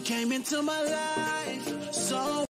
came into my life so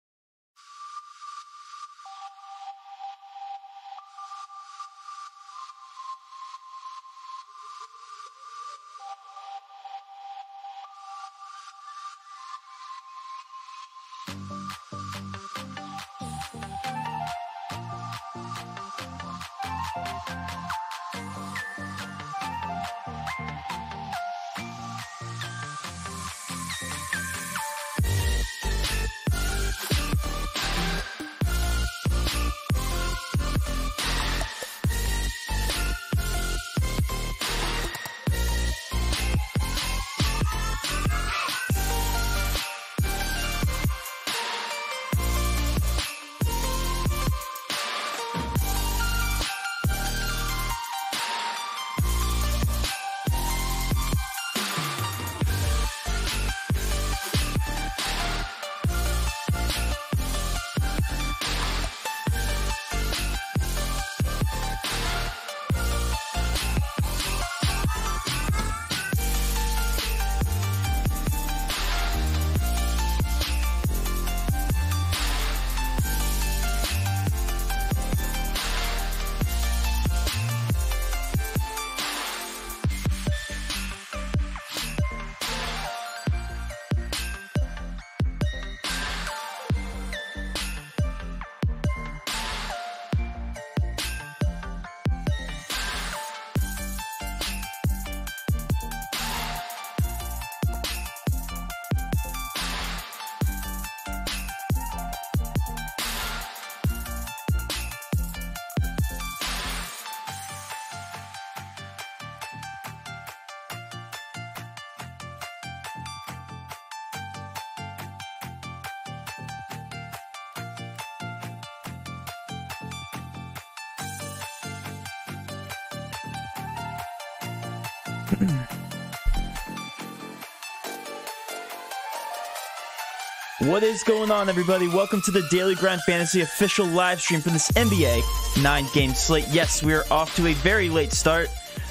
What is going on, everybody? Welcome to the Daily Grind Fantasy official live stream for this NBA 9-game slate. Yes, we are off to a very late start.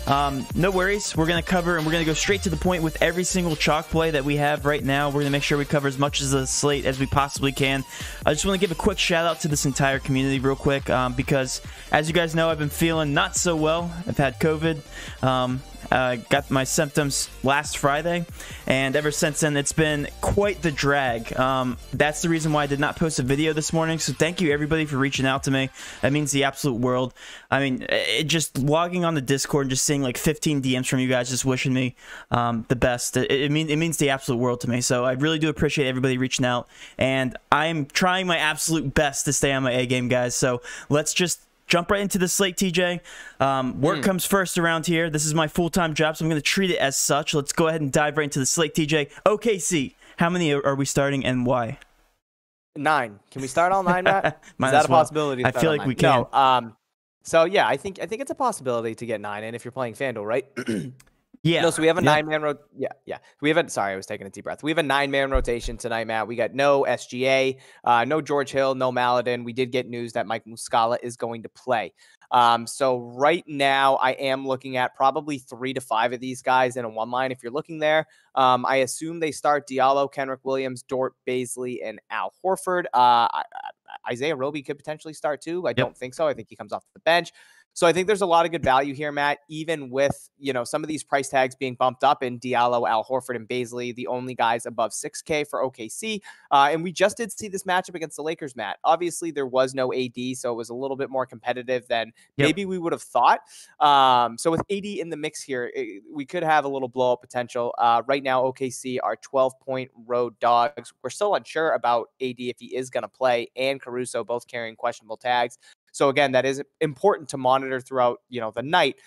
No worries. We're going to cover, and we're going to go straight to the point with every single chalk play that we have right now. We're going to make sure we cover as much of the slate as we possibly can. I just want to give a quick shout out to this entire community real quick, because as you guys know, I've been feeling not so well. I've had COVID. Got my symptoms last Friday, and ever since then it's been quite the drag. That's the reason why I did not post a video this morning, so thank you everybody for reaching out to me. That means the absolute world. I mean, just logging on the Discord and just seeing like 15 DMs from you guys just wishing me the best, it means the absolute world to me. So I really do appreciate everybody reaching out, and I'm trying my absolute best to stay on my A game, guys. So let's just jump right into the slate, TJ. Work comes first around here. This is my full-time job, so I'm going to treat it as such. Let's go ahead and dive right into the slate, TJ. OKC, how many are we starting and why? 9. Can we start all 9, Matt? Is that a possibility? I feel like we can. No. So yeah, I think it's a possibility to get 9 in if you're playing FanDuel, right? Yeah. No, so we have a 9-man We have sorry, I was taking a deep breath. We have a 9-man rotation tonight, Matt. We got no SGA, no George Hill, no Maladin. We did get news that Mike Muscala is going to play. So right now I am looking at probably 3 to 5 of these guys in a one line. If you're looking there, I assume they start Diallo, Kenrick Williams, Dort, Baisley, and Al Horford. Isaiah Roby could potentially start too. I don't think so. I think he comes off the bench. So I think there's a lot of good value here, Matt, even with, some of these price tags being bumped up in Diallo, Al Horford, and Baisley, the only guys above 6K for OKC. And we just did see this matchup against the Lakers, Matt. Obviously, there was no AD, so it was a little bit more competitive than maybe we would have thought. So with AD in the mix here, we could have a little blow-up potential. Right now, OKC are 12-point road dogs. We're still unsure about AD if he is going to play, and Caruso both carrying questionable tags. So again, that is important to monitor throughout, the night.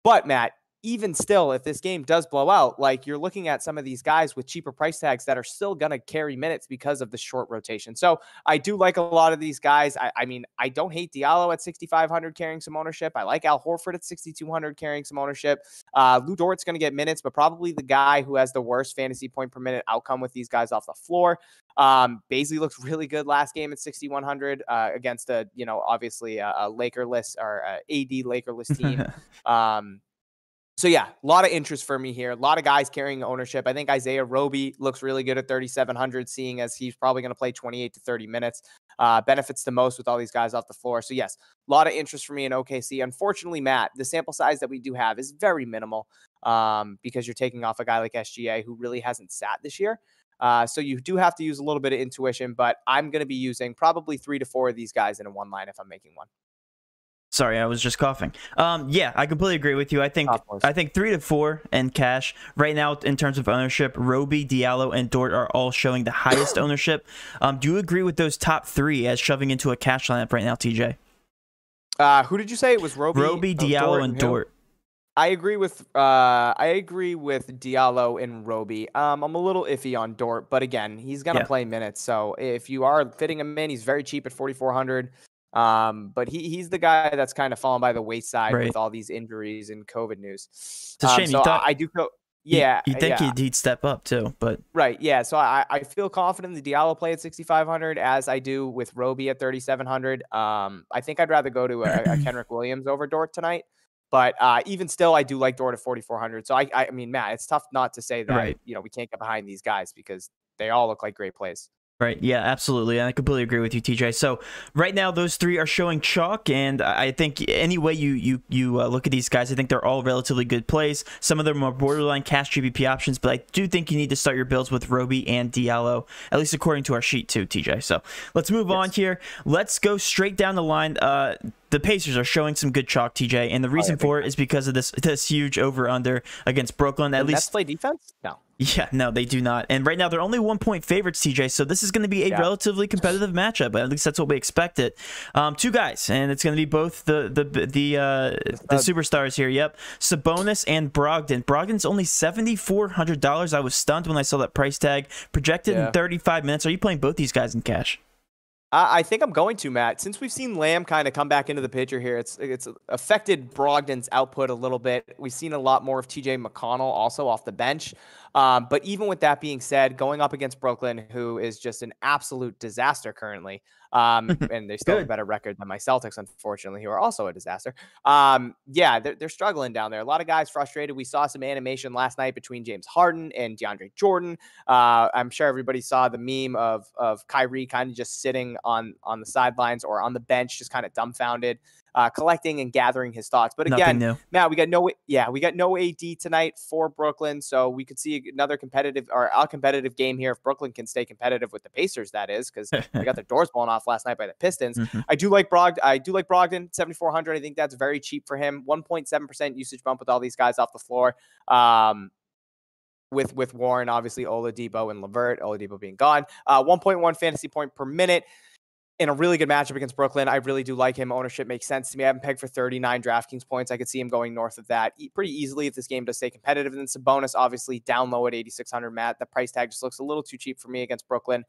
But Matt, even still, if this game does blow out, like you're looking at some of these guys with cheaper price tags that are still going to carry minutes because of the short rotation. So I do like a lot of these guys. I mean, I don't hate Diallo at 6,500 carrying some ownership. I like Al Horford at 6,200 carrying some ownership. Lou Dort's going to get minutes, but probably the guy who has the worst fantasy point per minute outcome with these guys off the floor. Baisley looked really good last game at 6,100 against obviously a Lakerless or AD Lakerless team. So yeah, a lot of interest for me here. A lot of guys carrying ownership. I think Isaiah Roby looks really good at 3,700, seeing as he's probably going to play 28 to 30 minutes. Benefits the most with all these guys off the floor. So yes, a lot of interest for me in OKC. Unfortunately, Matt, the sample size that we do have is very minimal because you're taking off a guy like SGA who really hasn't sat this year. So you do have to use a little bit of intuition, but I'm going to be using probably 3 to 4 of these guys in a one line if I'm making one. Sorry, I was just coughing. Yeah, I completely agree with you. I think 3 to 4 and cash right now in terms of ownership. Roby, Diallo, and Dort are all showing the highest ownership. Do you agree with those top 3 as shoving into a cash lineup right now, TJ? Who did you say it was? Roby, Diallo, and Dort. I agree with Diallo and Roby. I'm a little iffy on Dort, but again, he's gonna play minutes. So if you are fitting him in, he's very cheap at 4,400. But he's the guy that's kind of fallen by the wayside with all these injuries and COVID news. It's a shame. So I do feel, you think he'd step up too, but right, yeah. So I feel confident in the Diallo play at 6,500 as I do with Roby at 3,700. I think I'd rather go to a Kenrick Williams over Dort tonight. But even still, I do like Dort at 4,400. So I mean, Matt, it's tough not to say that we can't get behind these guys because they all look like great plays. Right. Yeah, absolutely. And I completely agree with you, TJ. So right now, those 3 are showing chalk. And I think any way you look at these guys, I think they're all relatively good plays. Some of them are borderline cash GPP options, but I do think you need to start your builds with Roby and Diallo, at least according to our sheet too, TJ. So let's move on here. Let's go straight down the line. The Pacers are showing some good chalk, TJ, and the reason for it is because of this huge over-under against Brooklyn. At least Nets play defense? No. Yeah, no, they do not. And right now, they're only 1-point favorites, TJ, so this is going to be a relatively competitive matchup. At least that's what we expected. 2 guys, and it's going to be both the superstars here. Yep, Sabonis and Brogdon. Brogdon's only $7,400. I was stunned when I saw that price tag. Projected in 35 minutes. Are you playing both these guys in cash? I think I'm going to, Matt. Since we've seen Lamb kind of come back into the picture here, it's affected Brogdon's output a little bit. We've seen a lot more of TJ McConnell also off the bench. But even with that being said, going up against Brooklyn, who is just an absolute disaster currently, and they still have a better record than my Celtics, unfortunately, who are also a disaster. Yeah, they're struggling down there. A lot of guys frustrated. We saw some animation last night between James Harden and DeAndre Jordan. I'm sure everybody saw the meme of Kyrie kind of just sitting on the sidelines or on the bench, just kind of dumbfounded. Collecting and gathering his thoughts. But again, Matt, we got no AD tonight for Brooklyn, so we could see another competitive or a competitive game here if Brooklyn can stay competitive with the Pacers. That is because they got their doors blown off last night by the Pistons. I do like Brogdon 7,400. I think that's very cheap for him. 1.7% usage bump with all these guys off the floor. With Warren, obviously Oladipo and LeVert. Oladipo being gone. 1.1 fantasy point per minute. In a really good matchup against Brooklyn. I really do like him. Ownership makes sense to me. I have him pegged for 39 DraftKings points. I could see him going north of that pretty easily if this game does stay competitive. And then Sabonis, obviously, down low at 8,600, Matt. The price tag just looks a little too cheap for me against Brooklyn.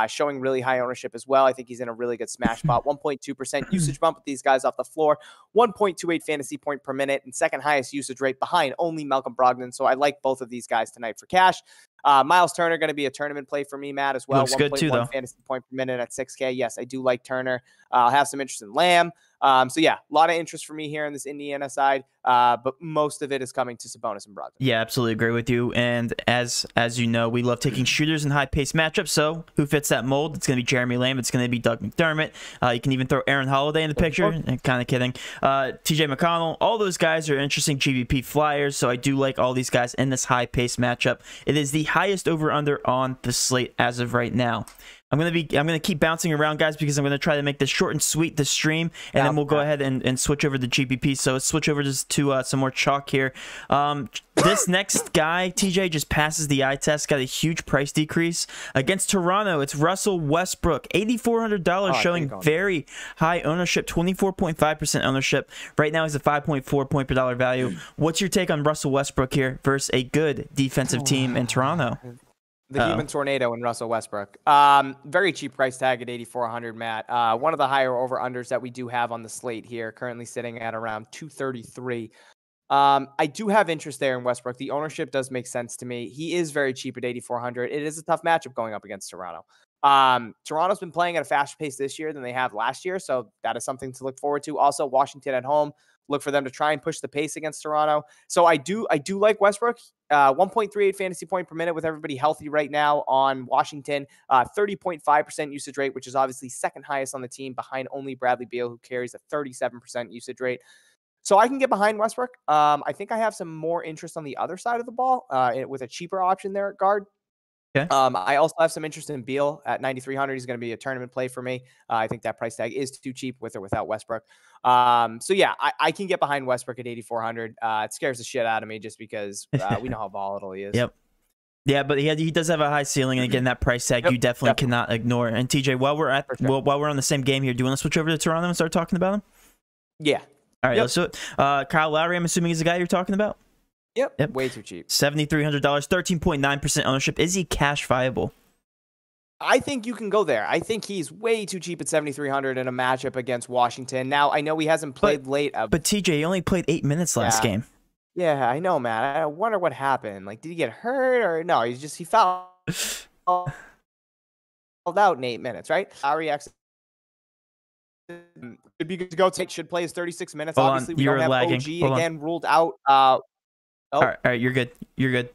Showing really high ownership as well. I think he's in a really good smash spot. 1.2% usage bump with these guys off the floor. 1.28 fantasy point per minute. And second highest usage rate behind only Malcolm Brogdon. So I like both of these guys tonight for cash. Miles Turner going to be a tournament play for me, Matt, as well. 1.1 fantasy point per minute at 6K. Yes, I do like Turner. I'll have some interest in Lamb. So yeah, a lot of interest for me here in this Indiana side, but most of it is coming to Sabonis and Brogdon. Yeah, absolutely agree with you. And as you know, we love taking shooters in high-paced matchups. So who fits that mold? It's going to be Jeremy Lamb. It's going to be Doug McDermott. You can even throw Aaron Holiday in the picture. Kind of kidding. TJ McConnell. All those guys are interesting GPP flyers. So I do like all these guys in this high-paced matchup. It is the highest over/under on the slate as of right now. I'm gonna keep bouncing around, guys, because I'm gonna try to make this short and sweet this stream, and then we'll go ahead and switch over to GPP. So let's switch over to some more chalk here. This next guy, TJ, just passes the eye test. Got a huge price decrease against Toronto. It's Russell Westbrook, $8,400, showing very high ownership, 24.5% ownership. Right now, he's a 5.4 point per dollar value. What's your take on Russell Westbrook here versus a good defensive team in Toronto? The human tornado in Russell Westbrook. Very cheap price tag at 8,400, Matt. One of the higher over-unders that we do have on the slate here, currently sitting at around 233. I do have interest there in Westbrook. The ownership does make sense to me. He is very cheap at 8,400. It is a tough matchup going up against Toronto. Toronto's been playing at a faster pace this year than they have last year, so that is something to look forward to. Also, Washington at home. look for them to try and push the pace against Toronto. So I do like Westbrook. 1.38 fantasy point per minute with everybody healthy right now on Washington. 30.5% usage rate, which is obviously second highest on the team behind only Bradley Beal, who carries a 37% usage rate. So I can get behind Westbrook. I think I have some more interest on the other side of the ball with a cheaper option there at guard. Okay. I also have some interest in Beal at 9,300. He's going to be a tournament play for me. I think that price tag is too cheap with or without Westbrook. So yeah, I can get behind Westbrook at 8,400. It scares the shit out of me just because we know how volatile he is. Yep. Yeah, but he does have a high ceiling, and again, that price tag you definitely cannot ignore. And TJ, while we're on the same game here, do you want to switch over to Toronto and start talking about him? Yeah. All right, let's do it. Kyle Lowry, I'm assuming, is the guy you're talking about. Yep. Way too cheap. $7,300, 13.9% ownership. Is he cash viable? I think you can go there. I think he's way too cheap at 7,300 in a matchup against Washington. Now, I know he hasn't played late. But TJ, he only played 8 minutes last game. Yeah, I know, man. I wonder what happened. Like, did he get hurt or no? He fouled out in 8 minutes, right? Lowry should be good to go. Should play his 36 minutes. Hold Obviously, on, we don't have lagging. OG again ruled out. All right, you're good. You're good.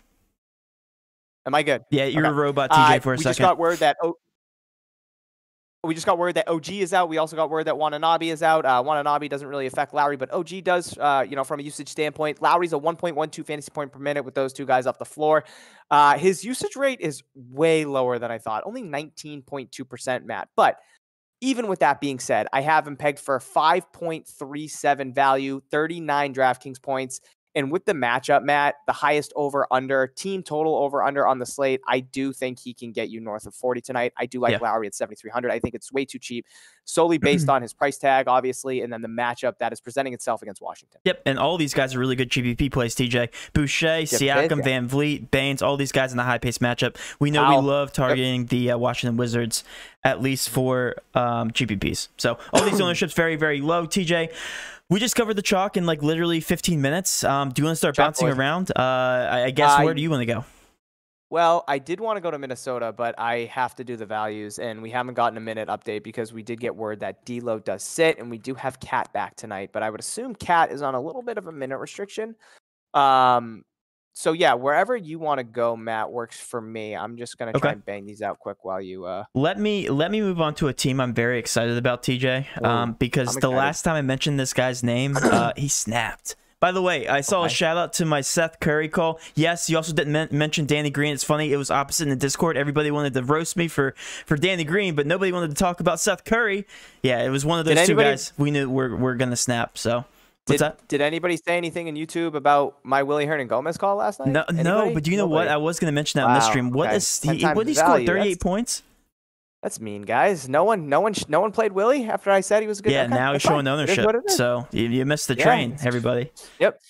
Am I good? Yeah, you're a robot, TJ, for a second. We just got word that OG is out. We also got word that Watanabe is out. Watanabe doesn't really affect Lowry, but OG does, from a usage standpoint. Lowry's a 1.12 fantasy point per minute with those two guys off the floor. His usage rate is way lower than I thought, only 19.2%, Matt. But even with that being said, I have him pegged for 5.37 value, 39 DraftKings points. And with the matchup, Matt, the highest over-under, team total over-under on the slate, I do think he can get you north of 40 tonight. I do like Lowry at 7,300. I think it's way too cheap, solely based on his price tag, obviously, and then the matchup that is presenting itself against Washington. Yep, and all these guys are really good GPP plays, TJ. Boucher, Siakam, Van Vliet, Baines, all these guys in the high-paced matchup. We know we love targeting the Washington Wizards, at least for GPPs. So all these ownerships very, very low. TJ, we just covered the chalk in like literally 15 minutes. Do you want to start bouncing around? I guess where do you want to go? Well, I did want to go to Minnesota, but I have to do the values, and we haven't gotten a minute update because we did get word that D'Lo does sit, and we do have Cat back tonight. But I would assume Cat is on a little bit of a minute restriction. So yeah, wherever you want to go, Matt, works for me. I'm just gonna try and bang these out quick while you. Let me move on to a team I'm very excited about, TJ. Because the last time I mentioned this guy's name, he snapped. By the way, I saw a shout out to my Seth Curry call. Yes, you also didn't mention Danny Green. It's funny, it was opposite in the Discord. Everybody wanted to roast me for Danny Green, but nobody wanted to talk about Seth Curry. Yeah, it was one of those two guys we knew we're gonna snap. So. What's that? Did anybody say anything in YouTube about my Willie Hernan Gomez call last night? No, but you know what? I was going to mention that on this stream. What did he score? 38 points? That's mean, guys. No one played Willie after I said he was good. Yeah, now he's showing ownership. So you missed the train, everybody. Yep.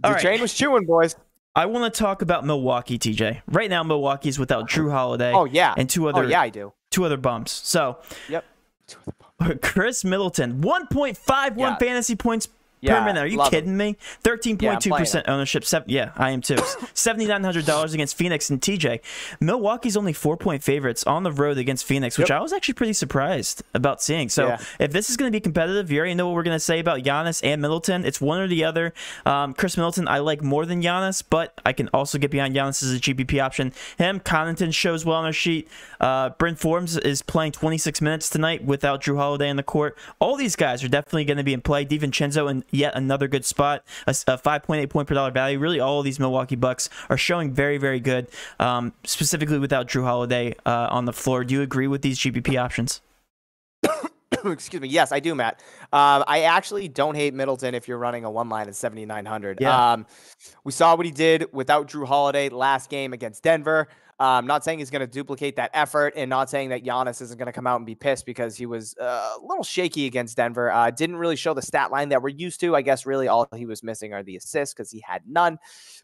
The train was chewing, boys. I want to talk about Milwaukee, TJ. Right now, Milwaukee's without Drew Holiday. Oh yeah. And two other. Oh yeah, I do. Two other bumps. So. Yep. Chris Middleton, 1.51 fantasy points per minute. Are you kidding me? 13.2% ownership. Yeah, I am too. $7,900 against Phoenix and TJ. Milwaukee's only 4-point favorites on the road against Phoenix, which I was actually pretty surprised about seeing. So if this is going to be competitive, you already know what we're going to say about Giannis and Middleton. It's one or the other. Chris Middleton, I like more than Giannis, but I can also get behind Giannis as a GPP option. Connaughton shows well on our sheet. Bryn Forbes is playing 26 minutes tonight without Drew Holiday in the court. All these guys are definitely going to be in play. DiVincenzo and yet another good spot, a 5.8 point per dollar value. Really, all of these Milwaukee Bucks are showing very, very good, specifically without Drew Holiday on the floor. Do you agree with these GPP options? Excuse me. Yes, I do, Matt. I actually don't hate Middleton if you're running a one line at 7,900. We saw what he did without Drew Holiday last game against Denver. Not saying he's going to duplicate that effort, and not saying that Giannis isn't going to come out and be pissed because he was a little shaky against Denver. Didn't really show the stat line that we're used to. I guess really all he was missing are the assists because he had none.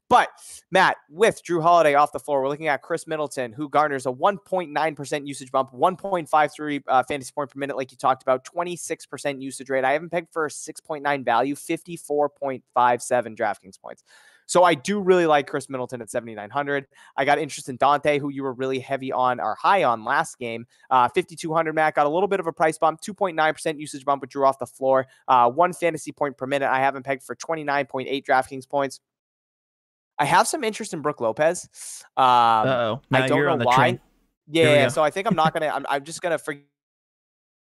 But, Matt, with Drew Holiday off the floor, we're looking at Chris Middleton, who garners a 1.9% usage bump, 1.53 fantasy point per minute, like you talked about, 26% usage rate. I haven't pegged for a 6.9 value, 54.57 DraftKings points. So I do really like Chris Middleton at 7,900. I got interest in Dante, who you were really heavy on or high on last game. 5,200, Matt, got a little bit of a price bump, 2.9% usage bump with Drew off the floor, 1 fantasy point per minute. I have him pegged for 29.8 DraftKings points. I have some interest in Brook Lopez. Uh-oh. I don't know why. Train. Yeah, so I think I'm not going to – I'm just going to forget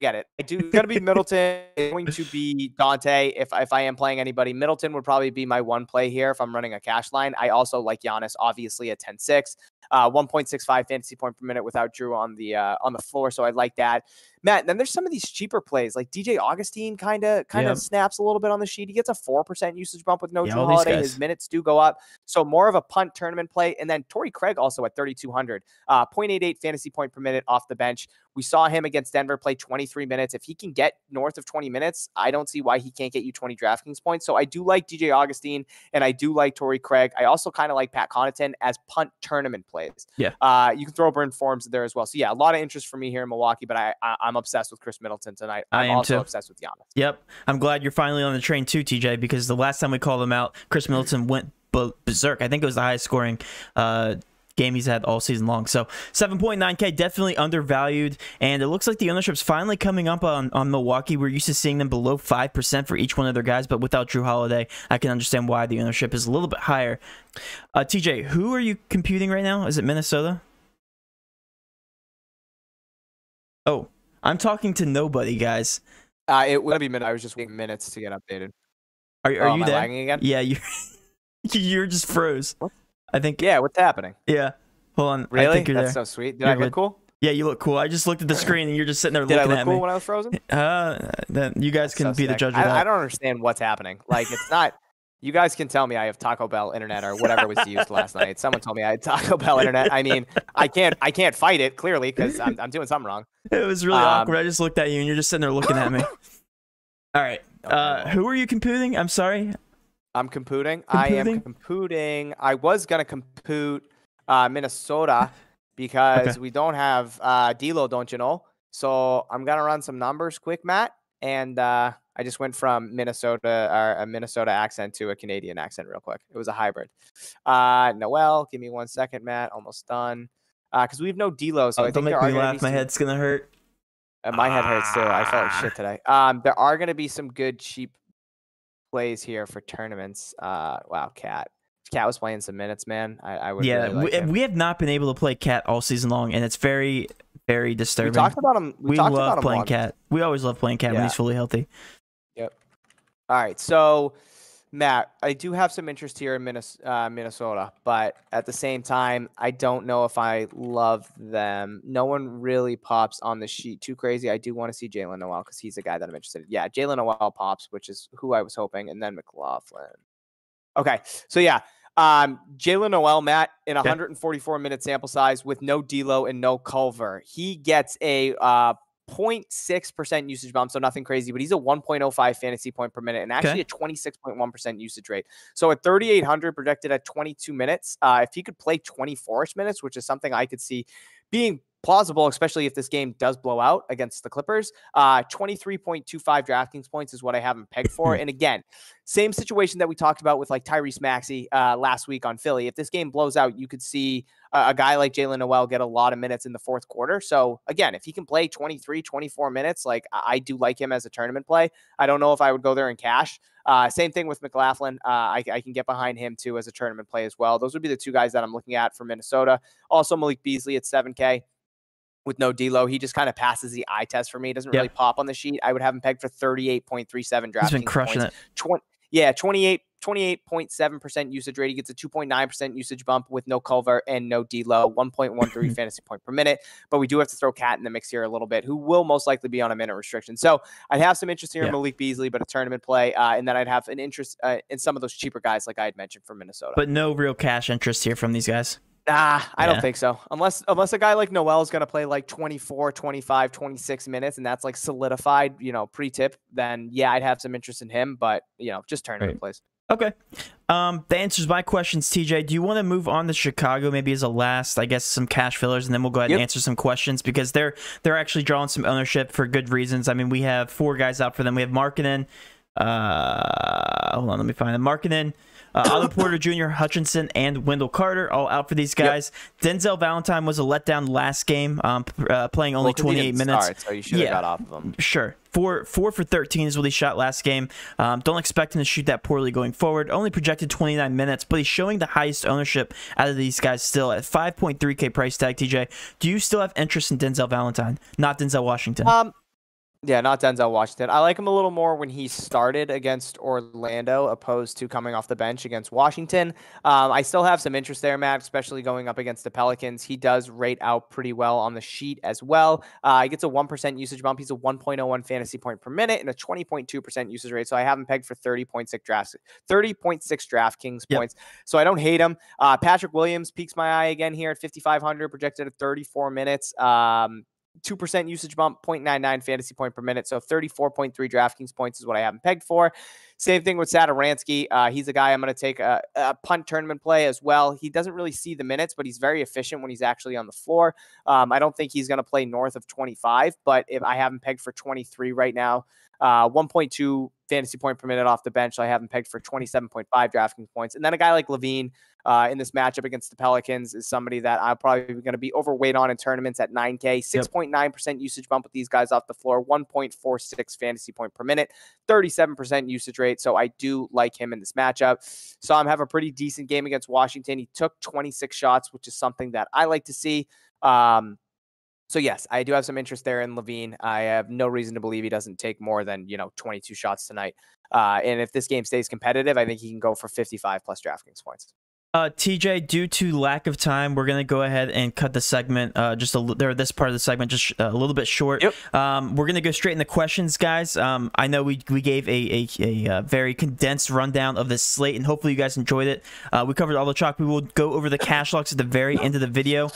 it. It's going to be Middleton. It's going to be Dante if I am playing anybody. Middleton would probably be my one play here if I'm running a cash line. I also like Giannis, obviously, at 10.6. 1.65 fantasy point per minute without Drew on the floor, so I like that. Matt, then there's some of these cheaper plays, like DJ Augustine kind of snaps a little bit on the sheet. He gets a 4% usage bump with no Drew Holiday. His minutes do go up, so more of a punt tournament play. And then Torrey Craig also at 3,200, 0.88 fantasy point per minute off the bench. We saw him against Denver play 23 minutes. If he can get north of 20 minutes, I don't see why he can't get you 20 DraftKings points. So I do like DJ Augustine, and I do like Torrey Craig. I also kind of like Pat Connaughton as punt tournament plays. Yeah. You can throw Burn Forms there as well. So yeah, a lot of interest for me here in Milwaukee, but I'm obsessed with Chris Middleton tonight. I'm also obsessed with Giannis. Yep. I'm glad you're finally on the train too, TJ, because the last time we called him out, Chris Middleton went berserk. I think it was the highest scoring game he's had all season long. So 7.9K, definitely undervalued, and it looks like the ownership's finally coming up on Milwaukee. We're used to seeing them below 5% for each one of their guys, but without Drew Holiday, I can understand why the ownership is a little bit higher. TJ, who are you computing right now? Is it Minnesota? Oh, I'm talking to nobody, guys. It would be minutes. I was just waiting minutes to get updated. Are you am I there? lagging again? Yeah, you're just froze. What? I think. Yeah, what's happening? Yeah. Hold on. Really? I think you're That's there. so sweet. Did I look cool? Yeah, you look cool. I just looked at the screen and you're just sitting there Did looking I look at cool me. when I was frozen? Then you guys can be the judge of that. I don't understand what's happening. Like, it's not. You guys can tell me I have Taco Bell internet or whatever was used last night. Someone told me I had Taco Bell internet. I mean, I can't fight it clearly because I'm doing something wrong. It was really awkward. I just looked at you and you're just sitting there looking at me. All right. Who are you computing? I'm sorry. I'm computing. I am computing. I was gonna compute Minnesota because we don't have D'Lo, don't you know? So I'm gonna run some numbers quick, Matt, and I just went from Minnesota or a Minnesota accent to a Canadian accent real quick. It was a hybrid. Noel, give me 1 second, Matt. Almost done. Because we have no D'Lo, so I think don't make me laugh. My head's gonna hurt. My head hurts too. I felt like shit today. There are gonna be some good cheap plays here for tournaments. Wow, Cat was playing some minutes, man. I would really like him. We have not been able to play Cat all season long, and it's very, very disturbing. We talked about him. We love playing Cat. We always love playing Cat when he's fully healthy. Yep. All right, so Matt, I do have some interest here in Minnesota, but at the same time, I don't know if I love them. No one really pops on the sheet too crazy. I do want to see Jalen Noel because he's a guy that I'm interested in. Yeah, Jalen Noel pops, which is who I was hoping, and then McLaughlin. Okay, so yeah, Jalen Noel, Matt, in 144-minute sample size with no D'Lo and no Culver. He gets a 0.6% usage bump, so nothing crazy, but he's a 1.05 fantasy point per minute and actually a 26.1% usage rate. So at 3,800 projected at 22 minutes, if he could play 24-ish minutes, which is something I could see being plausible, especially if this game does blow out against the Clippers. 23.25 DraftKings points is what I have him pegged for. And again, same situation that we talked about with like Tyrese Maxey last week on Philly. If this game blows out, you could see a guy like Jalen Noel get a lot of minutes in the fourth quarter. So again, if he can play 23, 24 minutes, like I do like him as a tournament play. I don't know if I would go there in cash. Same thing with McLaughlin. I can get behind him too as a tournament play as well. Those would be the two guys that I'm looking at for Minnesota. Also Malik Beasley at 7K. With no D'Lo, he just kind of passes the eye test for me. It doesn't really pop on the sheet. I would have him pegged for 38.37 DraftKings. He's been crushing points. it. 28.7% usage rate. He gets a 2.9% usage bump with no Culver and no D'Lo, 1.13 fantasy point per minute. But we do have to throw Cat in the mix here a little bit, who will most likely be on a minute restriction. So I'd have some interest here in Malik Beasley, but a tournament play. And then I'd have an interest in some of those cheaper guys like I had mentioned for Minnesota. But no real cash interest here from these guys. Nah, I don't think so. Unless a guy like Noel is going to play like 24, 25, 26 minutes, and that's like solidified, pre-tip, then yeah, I'd have some interest in him, but, just tournament plays. Okay. That answers my questions, TJ. Do you want to move on to Chicago maybe as a last, I guess, some cash fillers, and then we'll go ahead and answer some questions because they're actually drawing some ownership for good reasons. I mean, we have 4 guys out for them. We have Markkanen. Hold on, let me find them. Markkanen, Otto Porter Jr., Hutchinson, and Wendell Carter all out for these guys. Yep. Denzel Valentine was a letdown last game, playing only 28 minutes. Start, so you should have got off of him. Sure. 4 for 13 is what he shot last game. Don't expect him to shoot that poorly going forward. Only projected 29 minutes, but he's showing the highest ownership out of these guys still at 5.3K price tag. TJ, do you still have interest in Denzel Valentine, not Denzel Washington? Yeah, not Denzel Washington. I like him a little more when he started against Orlando opposed to coming off the bench against Washington. I still have some interest there, Matt, especially going up against the Pelicans. He does rate out pretty well on the sheet as well. He gets a 1% usage bump. He's a 1.01 fantasy point per minute and a 20.2% usage rate. So I have him pegged for 30.6 DraftKings points. So I don't hate him. Patrick Williams piques my eye again here at 5,500, projected at 34 minutes. 2% usage bump, 0.99 fantasy point per minute. So 34.3 DraftKings points is what I have him pegged for. Same thing with Satoransky. He's a guy I'm going to take a punt tournament play as well. He doesn't really see the minutes, but he's very efficient when he's actually on the floor. I don't think he's going to play north of 25, but if I have him pegged for 23 right now, 1.2 fantasy point per minute off the bench. So I have him pegged for 27.5 DraftKings points. And then a guy like Levine in this matchup against the Pelicans is somebody that I'm probably going to be overweight on in tournaments at 9K. 6.9% usage bump with these guys off the floor, 1.46 fantasy point per minute, 37% usage rate. So I do like him in this matchup. Saw him have a pretty decent game against Washington. He took 26 shots, which is something that I like to see. So yes, I do have some interest there in Levine. I have no reason to believe he doesn't take more than, 22 shots tonight. And if this game stays competitive, I think he can go for 55 plus DraftKings points. TJ, due to lack of time, we're going to go ahead and cut the segment, this part of the segment just a little bit short. Yep. We're going to go straight into questions, guys. I know we gave a very condensed rundown of this slate, and hopefully you guys enjoyed it. We covered all the chalk. We will go over the cash locks at the very end of the video.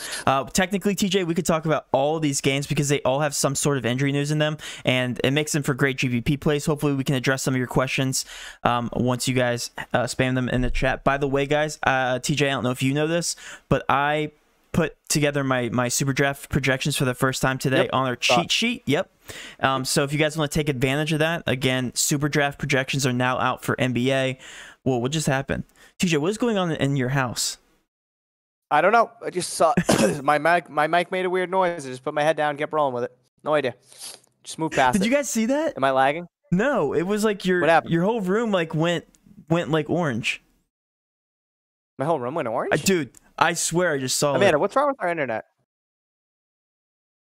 Technically, TJ, we could talk about all of these games because they all have some sort of injury news in them, and it makes them for great GPP plays. Hopefully, we can address some of your questions once you guys spam them in the chat. By the way, guys, TJ, I don't know if you know this, but I put together my super draft projections for the first time today on our cheat sheet. So if you guys want to take advantage of that, again, super draft projections are now out for NBA. Well, what just happened? TJ, what is going on in your house? I don't know. I just saw my mic made a weird noise. I just put my head down and kept rolling with it. No idea. Just move past it. Did you guys see that? Am I lagging? No, it was like your whole room like went like orange. My whole room went orange? Dude, I swear I just saw Amanda, what's wrong with our internet?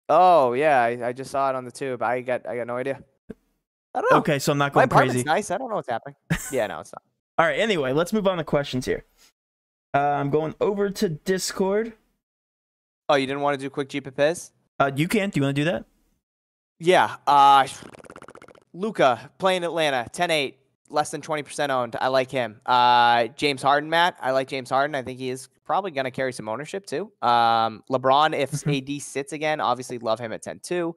Oh, yeah, I just saw it on the tube. I got no idea. I don't know. Okay, so I'm not going My crazy. Nice. I don't know what's happening. Yeah, no, it's not. All right, anyway, let's move on to questions here. I'm going over to Discord. Oh, you didn't want to do quick GPP'S? You can. Do you want to do that? Yeah. Luka playing Atlanta, 10-8. Less than 20% owned. I like him. James Harden, Matt. I like James Harden. I think he is probably going to carry some ownership too. LeBron, if AD sits again, obviously love him at 10-2.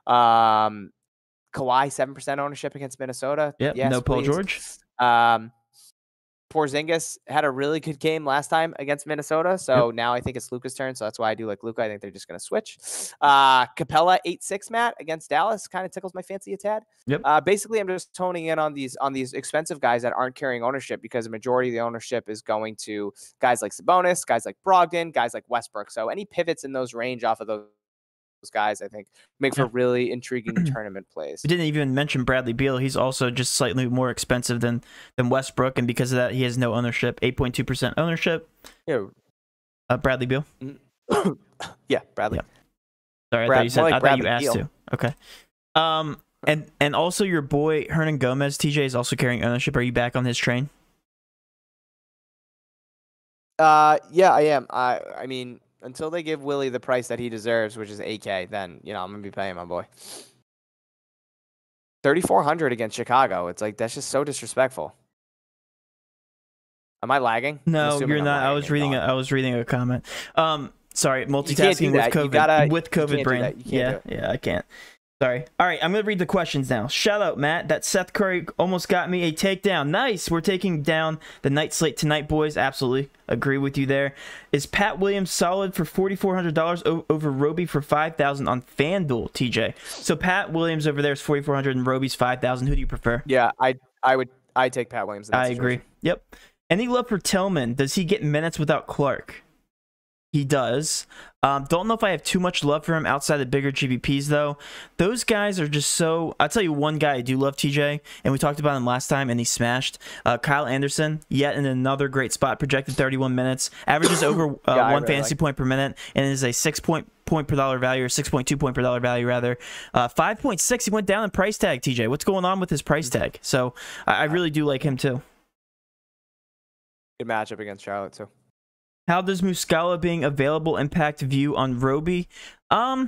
Kawhi, 7% ownership against Minnesota. Yep, yes, no Paul please. George. Porzingis had a really good game last time against Minnesota, so now I think it's Luka's turn, so that's why I do like Luka. I think they're just going to switch. Capella, 8-6, Matt, against Dallas, kind of tickles my fancy a tad. Yep. Basically, I'm just toning in on these expensive guys that aren't carrying ownership because the majority of the ownership is going to guys like Sabonis, guys like Brogdon, guys like Westbrook. So any pivots in those range off of those guys, I think, make for really intriguing tournament plays. We didn't even mention Bradley Beal. He's also just slightly more expensive than Westbrook, and because of that, he has no ownership. 8.2% ownership. Yeah. Bradley Beal. Yeah, Bradley. Yeah. Sorry, I thought you asked to. Okay. And also your boy Hernan Gomez, TJ, is also carrying ownership. Are you back on his train? Yeah, I am. I mean, until they give Willie the price that he deserves, which is 8K, then, I'm going to be paying my boy. 3,400 against Chicago. It's like, that's just so disrespectful. Am I lagging? No, you're not. I was reading a comment. Sorry, multitasking with COVID. With COVID brain. Yeah, I can't. Sorry. All right, I'm going to read the questions now. Shout out, Matt. That Seth Curry almost got me a takedown. Nice. We're taking down the night slate tonight, boys. Absolutely. Agree with you there. Is Pat Williams solid for $4,400 over Roby for $5,000 on FanDuel, TJ? So Pat Williams over there is $4,400 and Roby's $5,000. Who do you prefer? Yeah, I take Pat Williams. In that situation. Agree. Yep. Any love for Tillman? Does he get minutes without Clark? He does. Don't know if I have too much love for him outside the bigger GPPs, though. Those guys are just so... I'll tell you one guy I do love, TJ, and we talked about him last time, and he smashed. Kyle Anderson, yet in another great spot, projected 31 minutes, averages over one fantasy point per minute, and is a 6 point per dollar value, or 6.2 point per dollar value, rather. 5.6, he went down in price tag, TJ. What's going on with his price tag? So I really do like him, too. Good matchup against Charlotte, too. How does Muscala being available impact view on Roby?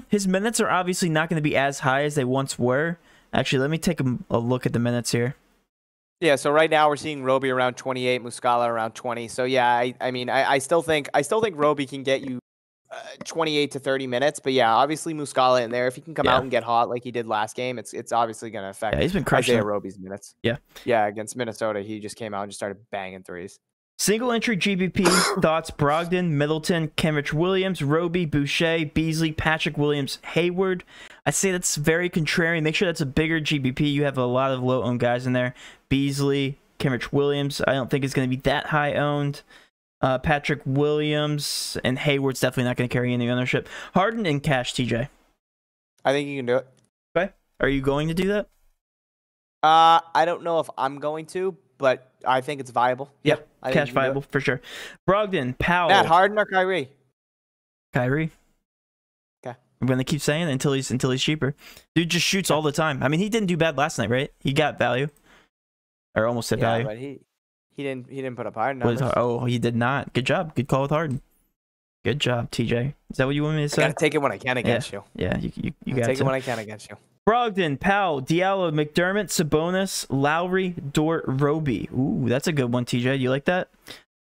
His minutes are obviously not going to be as high as they once were. Actually, let me take a look at the minutes here. Yeah, so right now we're seeing Roby around 28, Muscala around 20. So yeah, I mean, I still think Roby can get you 28 to 30 minutes. But yeah, obviously Muscala in there. If he can come out and get hot like he did last game, it's obviously going to affect he's been crushing Isaiah Roby's minutes. Yeah, against Minnesota, he just came out and just started banging threes. Single entry GPP thoughts: Brogdon, Middleton, Kenrich Williams, Roby, Boucher, Beasley, Patrick Williams, Hayward. I say that's very contrarian. Make sure that's a bigger GPP. You have a lot of low owned guys in there. Beasley, Kenrich Williams, I don't think it's going to be that high owned. Patrick Williams and Hayward's definitely not going to carry any ownership. Harden in cash, TJ. I think you can do it. Okay. Are you going to do that? I don't know if I'm going to, but I think it's viable. Yeah, cash viable for sure. Brogdon, Powell. Matt, Harden or Kyrie? Kyrie. Okay. I'm gonna keep saying it until he's cheaper. Dude just shoots all the time. I mean, he didn't do bad last night, right? He got value, or almost had value. But he didn't put up hard numbers. Oh, he did not. Good job. Good call with Harden. Good job, TJ. Is that what you want me to say? I gotta take it when I can against you. Yeah, you gotta take it when I can against you. Brogdon, Powell, Diallo, McDermott, Sabonis, Lowry, Dort, Roby. Ooh, that's a good one, TJ. You like that?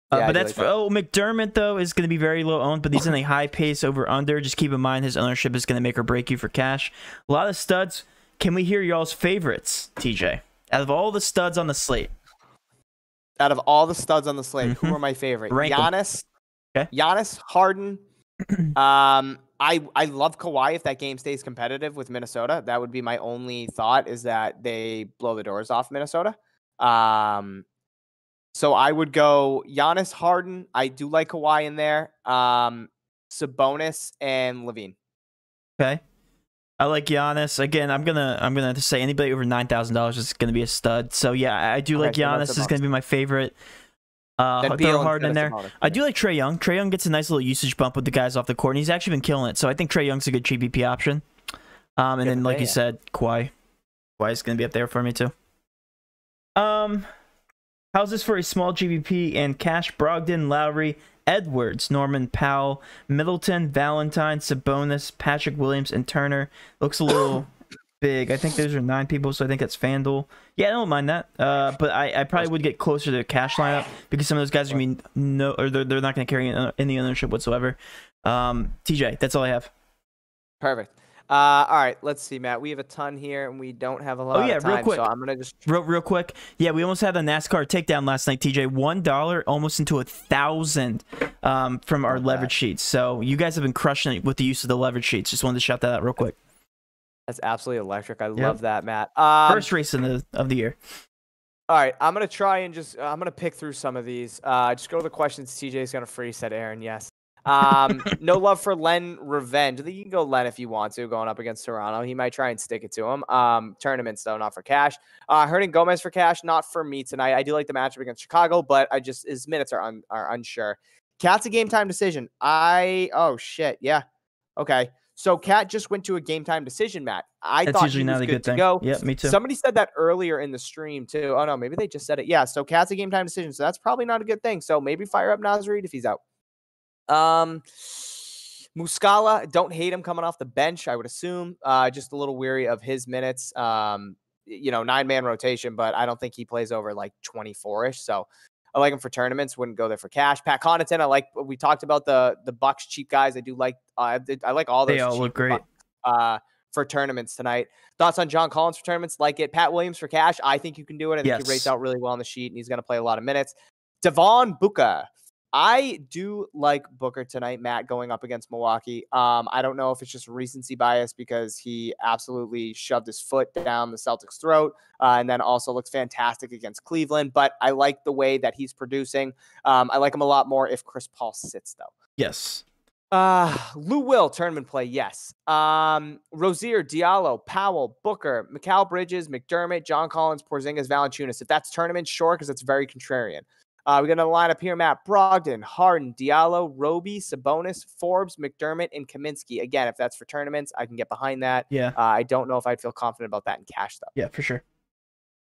But that's McDermott though is going to be very low owned, but he's in a high pace over under. Just keep in mind his ownership is going to make or break you for cash. A lot of studs. Can we hear y'all's favorites, TJ? Out of all the studs on the slate. Out of all the studs on the slate, who are my favorite? Giannis. Okay. Giannis, Harden. I love Kawhi if that game stays competitive with Minnesota. That would be my only thought, is that they blow the doors off Minnesota. So I would go Giannis, Harden. I do like Kawhi in there. Sabonis and Levine. Okay. I like Giannis. Again, I'm gonna say anybody over $9,000 is gonna be a stud. So yeah, I do like Giannis. This is gonna be my favorite. Throw Harden in there. I do like Trae Young. Trae Young gets a nice little usage bump with the guys off the court, and he's actually been killing it. So I think Trae Young's a good GPP option. And then, like you said, Kawhi. Kawhi's going to be up there for me, too. How's this for a small GPP and cash? Brogdon, Lowry, Edwards, Norman Powell, Middleton, Valentine, Sabonis, Patrick Williams, and Turner. Looks a little big. I think those are 9 people, so I think that's FanDuel. Yeah, I don't mind that. But I probably would get closer to the cash lineup because some of those guys are they're not going to carry any ownership whatsoever. TJ, that's all I have. Perfect. All right, let's see, Matt. We have a ton here, and we don't have a lot of time. Real quick. So I'm gonna just real quick. Yeah, we almost had a NASCAR takedown last night, TJ. $1 almost into 1,000 from our leverage sheets. So you guys have been crushing it with the use of the leverage sheets. Just wanted to shout that out real quick. That's absolutely electric. I love that, Matt. First race of the year. All right, I'm gonna try and I'm gonna pick through some of these. Just go to the questions. TJ's gonna freeze, said Aaron. Yes. No love for Len Revenge. I think you can go Len if you want to, going up against Toronto. He might try and stick it to him. Tournaments though, not for cash. Hernan Gomez for cash, not for me tonight. I do like the matchup against Chicago, but his minutes are unsure. Cat's a game time decision. Oh shit, yeah, okay. So Cat just went to a game time decision, Matt. That's thought usually he was not a good thing. To go. Yeah, me too. Somebody said that earlier in the stream too. Oh no, maybe they just said it. Yeah, so Cat's a game time decision, so that's probably not a good thing. So maybe fire up Nasrid if he's out. Muscala, don't hate him coming off the bench, I would assume. Just a little weary of his minutes. 9-man rotation, but I don't think he plays over like 24-ish. So I like him for tournaments. Wouldn't go there for cash. Pat Connaughton, we talked about the Bucks cheap guys. I do like. I like all those. They all look great. For tournaments tonight. Thoughts on John Collins for tournaments? Like it. Pat Williams for cash. I think you can do it. I think he rates out really well on the sheet, and he's going to play a lot of minutes. Devon Booker. I do like Booker tonight, Matt, going up against Milwaukee. I don't know if it's just recency bias because he absolutely shoved his foot down the Celtics' throat and then also looks fantastic against Cleveland. But I like the way that he's producing. I like him a lot more if Chris Paul sits, though. Yes. Lou Will, tournament play, yes. Rozier, Diallo, Powell, Booker, Mikal Bridges, McDermott, John Collins, Porzingis, Valanciunas. If that's tournament, sure, because it's very contrarian. We got a lineup here, Matt. Brogdon, Harden, Diallo, Roby, Sabonis, Forbes, McDermott, and Kaminsky. Again, if that's for tournaments, I can get behind that. Yeah. I don't know if I'd feel confident about that in cash, though. Yeah, for sure.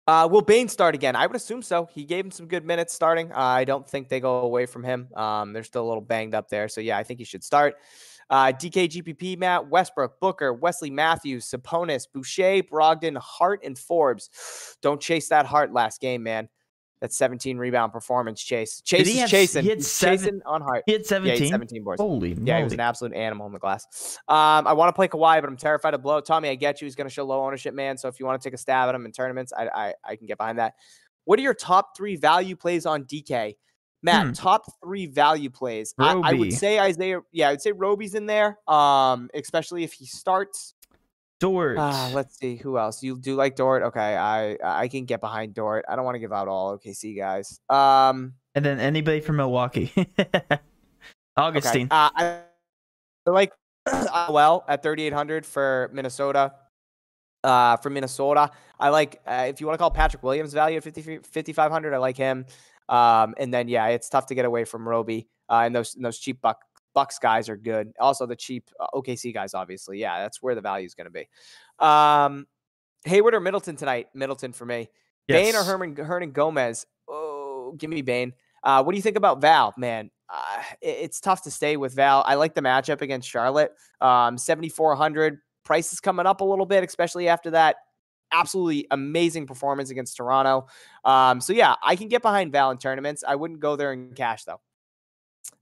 Will Bane start again? I would assume so. He gave him some good minutes starting. I don't think they go away from him. They're still a little banged up there. So, yeah, I think he should start. DK, GPP, Matt, Westbrook, Booker, Wesley Matthews, Sabonis, Boucher, Brogdon, Hart, and Forbes. Don't chase that Hart last game, man. That 17 rebound performance, Chase. Chase is chasing. He's chasing on Hart. He had 17? Yeah, he had 17 boards. Holy moly. Yeah, he was an absolute animal in the glass. I want to play Kawhi, but I'm terrified of blow. Tommy, I get you. He's going to show low ownership, man. So if you want to take a stab at him in tournaments, I can get behind that. What are your top 3 value plays on DK? Matt, top 3 value plays. I would say Isaiah. Yeah, I would say Roby's in there, especially if he starts. Dort. Let's see who else. You do like Dort? Okay, I can get behind Dort. I don't want to give out all OKC guys. And then anybody from Milwaukee. Augustine. Okay. I like well at 3,800 for Minnesota. I like if you want to call Patrick Williams value at 5,500. I like him. And then yeah, it's tough to get away from Roby. And those cheap Bucks guys are good. Also, the cheap OKC guys, obviously. Yeah, that's where the value is going to be. Hayward or Middleton tonight? Middleton for me. Yes. Bane or Hernan Gomez? Oh, give me Bane. What do you think about Val, man? It's tough to stay with Val. I like the matchup against Charlotte. 7,400. Price is coming up a little bit, especially after that absolutely amazing performance against Toronto. So, yeah, I can get behind Val in tournaments. I wouldn't go there in cash, though.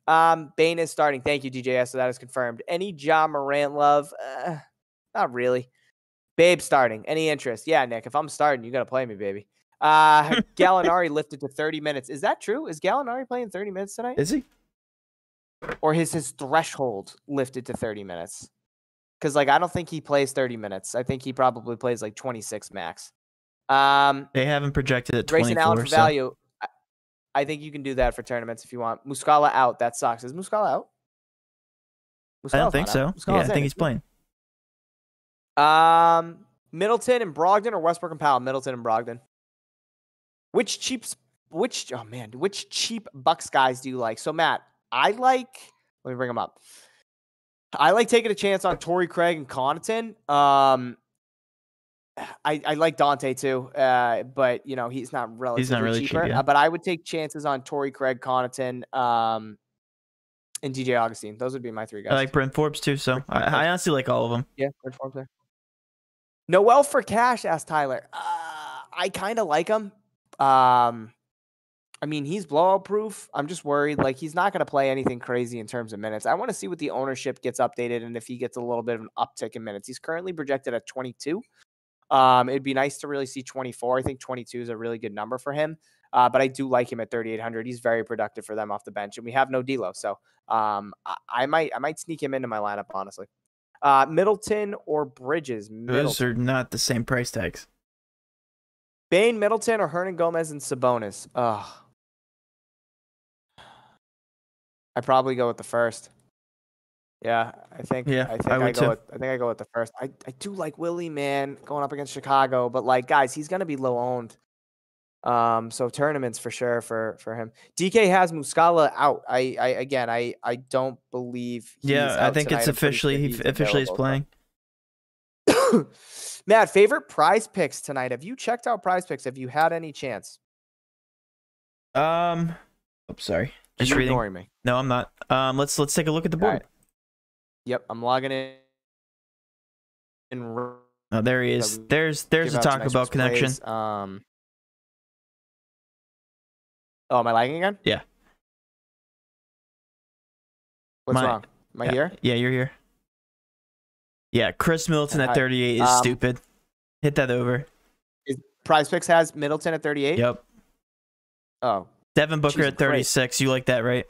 Bane is starting. Thank you, DJS. So that is confirmed. Any Ja Morant love? Not really. Babe starting. Any interest? Yeah, Nick. If I'm starting, you got to play me, baby. Gallinari lifted to 30 minutes. Is that true? Is Gallinari playing 30 minutes tonight? Is he? Or is his threshold lifted to 30 minutes? Because, I don't think he plays 30 minutes. I think he probably plays 26 max. They haven't projected at 24. Grayson Allen for value. I think you can do that for tournaments if you want. Muscala out. That sucks. Is Muscala out? I don't think so. Yeah, I think he's playing. Middleton and Brogdon or Westbrook and Powell? Middleton and Brogdon. Which cheap Bucks guys do you like? So, Matt, let me bring them up. I like taking a chance on Torrey Craig and Connaughton. I like Dante too, but he's not relatively cheaper. Cheap, yeah. But I would take chances on Torrey Craig, Connaughton, and DJ Augustine. Those would be my 3 guys. I like Brent Forbes too, so I honestly like all of them. Yeah, Brent Forbes there. Noel for cash, asked Tyler. I kind of like him. He's blowout proof. I'm just worried. He's not going to play anything crazy in terms of minutes. I want to see what the ownership gets updated and if he gets a little bit of an uptick in minutes. He's currently projected at 22. It'd be nice to really see 24. I think 22 is a really good number for him. But I do like him at 3,800. He's very productive for them off the bench, and we have no D'Lo. So I might sneak him into my lineup, honestly. Middleton or Bridges? Those are not the same price tags. Bane, Middleton, or Hernan Gomez and Sabonis? I'd probably go with the first. Yeah, I think I go with the first. I do like Willie, man, going up against Chicago, but guys, he's gonna be low owned. So tournaments for sure for him. DK has Muscala out. I don't believe he's out I think tonight. it's officially he officially is playing. Matt, favorite prize picks tonight. Have you checked out prize picks? Have you had any chance? Sorry. Just reading. Ignoring me. No, I'm not. Let's take a look at the board. Right. Yep, I'm logging in. Oh, there he is. There's the Taco Bell connection. Oh, am I lagging again? Yeah. What's wrong? Am I here? Yeah, you're here. Yeah, Chris Middleton at 38 is stupid. Hit that over. Prize Picks has Middleton at 38? Yep. Oh. Devin Booker at 36. You like that, right?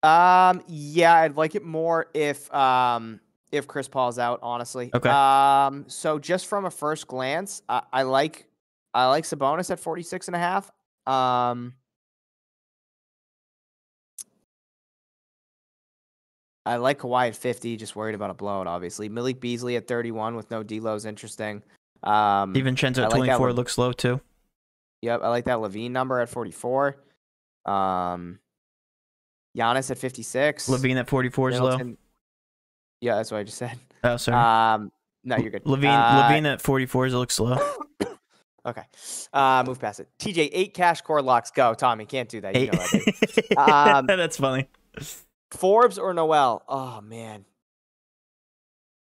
Yeah, I'd like it more if Chris Paul's out, honestly. Okay. So just from a first glance, I like Sabonis at 46.5. I like Kawhi at 50, just worried about a blowout, obviously. Malik Beasley at 31 with no D'Lo is interesting. DiVincenzo at 24 looks low too. Yep, I like that Levine number at 44. Giannis at 56. Levine at 44 is low. Yeah, that's what I just said. Oh, sorry. No, you're good. Levine at 44 looks low. Okay. Move past it. TJ, 8 cash core locks. Go, Tommy. Can't do that. You know that. That's funny. Forbes or Noel? Oh man.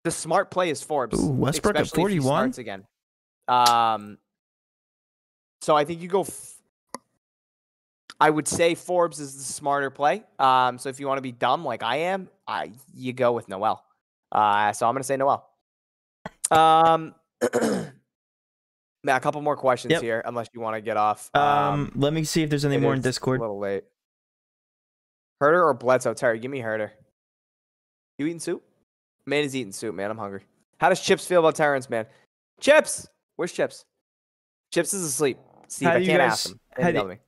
The smart play is Forbes. Ooh, Westbrook at 41 again. So I think you go. I would say Forbes is the smarter play. So if you want to be dumb like I am, you go with Noel. So I'm gonna say Noel. Matt, a couple more questions here, unless you want to get off. Let me see if there's any more in Discord. A little late. Herder or Bledsoe? Terry, give me Herder. You eating soup? Man is eating soup, man. I'm hungry. How does Chips feel about Terrence, man? Chips! Where's Chips? Chips is asleep. Steve, I can't ask him.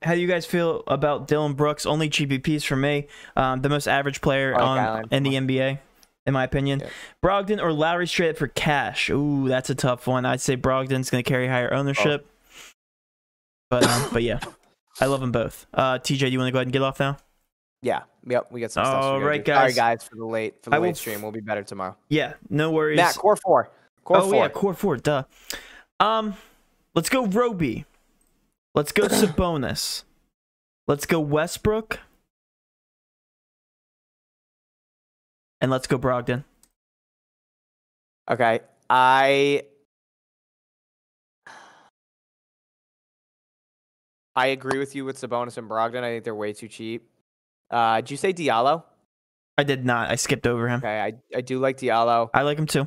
How do you guys feel about Dylan Brooks? Only GPP's for me. The most average player in the NBA, in my opinion. Yeah. Brogdon or Lowry straight up for cash? Ooh, that's a tough one. I'd say Brogdon's going to carry higher ownership. But yeah, I love them both. TJ, do you want to go ahead and get off now? Yeah. Yep. We got some stuff. All right, guys. Sorry, guys, for the late stream. We'll be better tomorrow. Yeah, no worries. Matt, core 4. Core 4. Yeah, core 4. Duh. Let's go Roby. Let's go Sabonis. Let's go Westbrook. And let's go Brogdon. Okay. I agree with you with Sabonis and Brogdon. I think they're way too cheap. Did you say Diallo? I did not. I skipped over him. Okay, I do like Diallo. I like him too.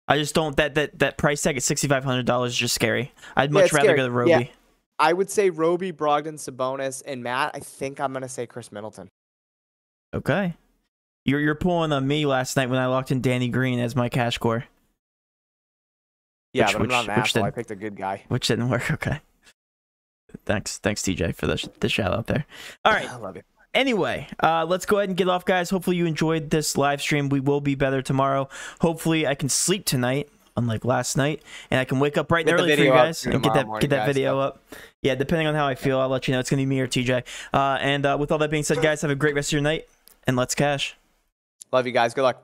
I just don't. That price tag at $6,500 is just scary. I'd much rather go to Roby. Yeah. I would say Roby, Brogdon, Sabonis, and Matt. I think I'm gonna say Chris Middleton. Okay, you're pulling on me last night when I locked in Danny Green as my cash core. Yeah, but I'm not an asshole. I picked a good guy, which didn't work. Okay. Thanks, TJ, for the shout out there. All right, I love you. Anyway, let's go ahead and get off, guys. Hopefully you enjoyed this live stream. We will be better tomorrow. Hopefully I can sleep tonight, unlike last night, and I can wake up bright and early for you guys and get that video up. Yeah, depending on how I feel, I'll let you know. It's gonna be me or TJ. And with all that being said, guys, have a great rest of your night, and let's cash. Love you guys. Good luck.